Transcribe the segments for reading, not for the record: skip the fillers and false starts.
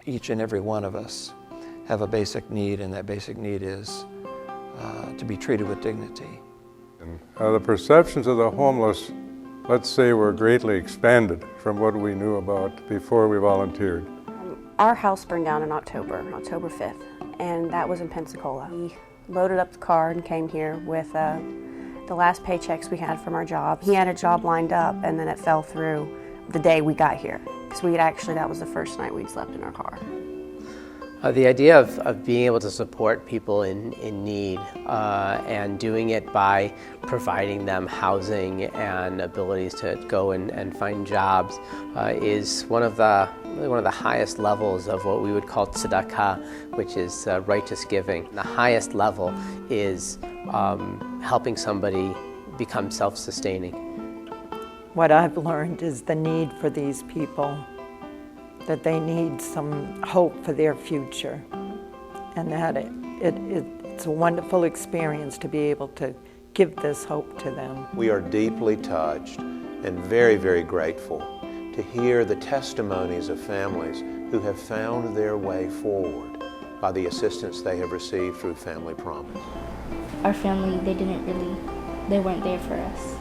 each and every one of us have a basic need, and that basic need is to be treated with dignity. And, the perceptions of the homeless, let's say, were greatly expanded from what we knew about before we volunteered. Our house burned down in October 5th, and that was in Pensacola. We loaded up the car and came here with the last paychecks we had from our job. He had a job lined up, and then it fell through the day we got here. Because that was the first night we'd slept in our car. The idea of being able to support people in need and doing it by providing them housing and abilities to go and find jobs is one of the highest levels of what we would call tzedakah, which is righteous giving. The highest level is helping somebody become self-sustaining. What I've learned is the need for these people, that they need some hope for their future, and that it's a wonderful experience to be able to give this hope to them. We are deeply touched and very, very grateful to hear the testimonies of families who have found their way forward by the assistance they have received through Family Promise. Our family, they weren't there for us,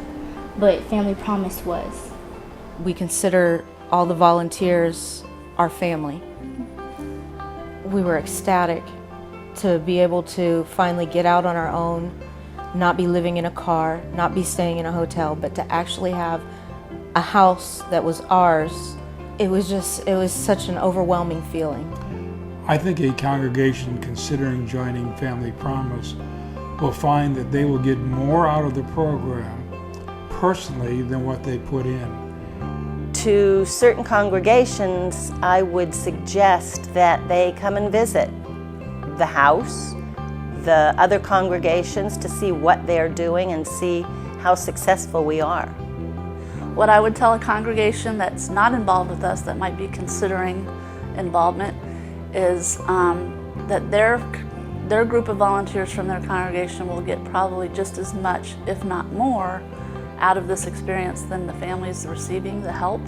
but Family Promise was. We consider all the volunteers our family. We were ecstatic to be able to finally get out on our own, not be living in a car, not be staying in a hotel, but to actually have a house that was ours. It was such an overwhelming feeling. I think a congregation considering joining Family Promise will find that they will get more out of the program personally than what they put in. To certain congregations, I would suggest that they come and visit the house, the other congregations, to see what they're doing and see how successful we are. What I would tell a congregation that's not involved with us, that might be considering involvement, is that their group of volunteers from their congregation will get probably just as much, if not more, out of this experience than the families receiving the help.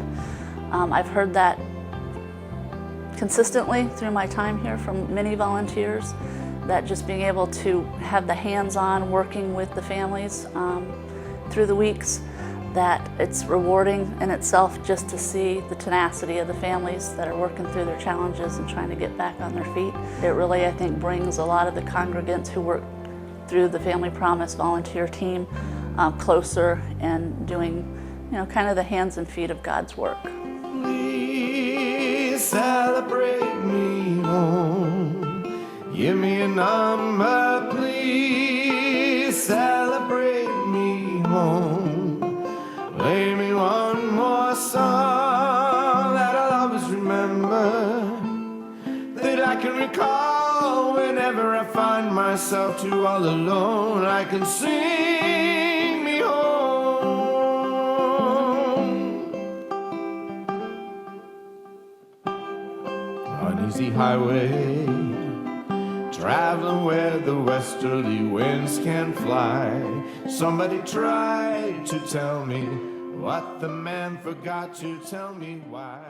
I've heard that consistently through my time here from many volunteers, that just being able to have the hands-on working with the families through the weeks, that it's rewarding in itself just to see the tenacity of the families that are working through their challenges and trying to get back on their feet. It really, I think, brings a lot of the congregants who work through the Family Promise volunteer team closer and doing, kind of the hands and feet of God's work. Please celebrate me home. Give me a number, please celebrate me home. Play me one more song that I'll always remember, that I can recall whenever I find myself too all alone. I can sing me home. Uneasy highway, traveling where the westerly winds can fly. Somebody tried to tell me what the man forgot to tell me why.